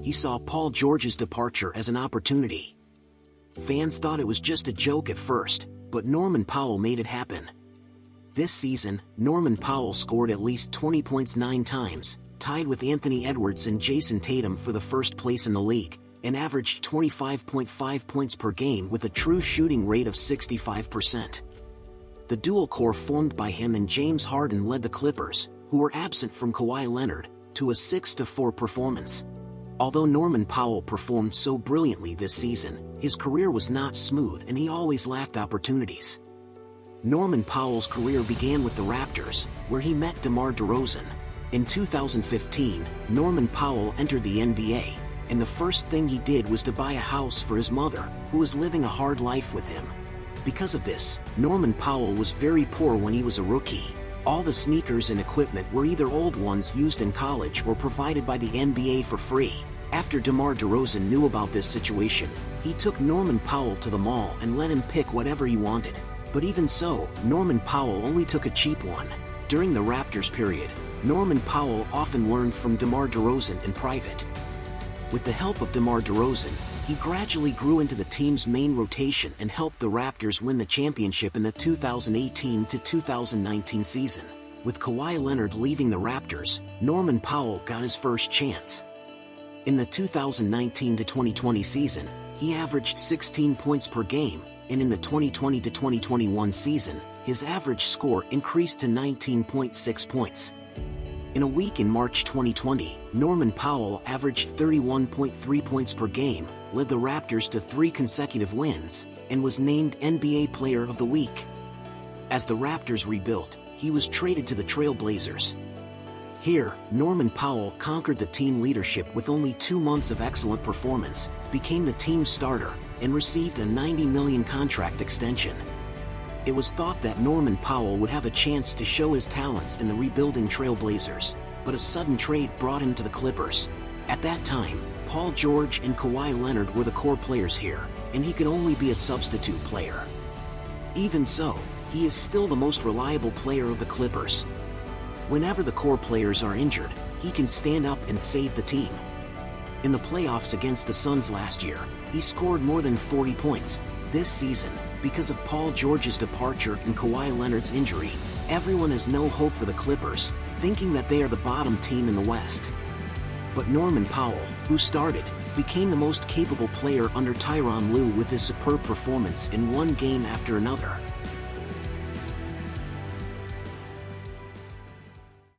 he saw Paul George's departure as an opportunity. Fans thought it was just a joke at first, but Norman Powell made it happen. This season, Norman Powell scored at least 20 points 9 times, tied with Anthony Edwards and Jason Tatum for the first place in the league, and averaged 25.5 points per game with a true shooting rate of 65%. The dual core formed by him and James Harden led the Clippers, who were absent from Kawhi Leonard, to a 6-4 performance. Although Norman Powell performed so brilliantly this season, his career was not smooth and he always lacked opportunities. Norman Powell's career began with the Raptors, where he met DeMar DeRozan. In 2015, Norman Powell entered the NBA, and the first thing he did was to buy a house for his mother, who was living a hard life with him. Because of this, Norman Powell was very poor when he was a rookie. All the sneakers and equipment were either old ones used in college or provided by the NBA for free. After DeMar DeRozan knew about this situation, he took Norman Powell to the mall and let him pick whatever he wanted. But even so, Norman Powell only took a cheap one. During the Raptors period, Norman Powell often learned from DeMar DeRozan in private. With the help of DeMar DeRozan, he gradually grew into the team's main rotation and helped the Raptors win the championship in the 2018-2019 season. With Kawhi Leonard leaving the Raptors, Norman Powell got his first chance. In the 2019-2020 season, he averaged 16 points per game, and in the 2020-2021 season, his average score increased to 19.6 points. In a week in March 2020, Norman Powell averaged 31.3 points per game, led the Raptors to 3 consecutive wins, and was named NBA Player of the Week. As the Raptors rebuilt, he was traded to the Trail Blazers. Here, Norman Powell conquered the team leadership with only 2 months of excellent performance, became the team's starter, and received a $90 million contract extension. It was thought that Norman Powell would have a chance to show his talents in the rebuilding Trail Blazers, but a sudden trade brought him to the Clippers. At that time, Paul George and Kawhi Leonard were the core players here, and he could only be a substitute player. Even so, he is still the most reliable player of the Clippers. Whenever the core players are injured, he can stand up and save the team. In the playoffs against the Suns last year, he scored more than 40 points. This season, because of Paul George's departure and Kawhi Leonard's injury, everyone has no hope for the Clippers, thinking that they are the bottom team in the West. But Norman Powell, who started, became the most capable player under Tyronn Lue with his superb performance in one game after another.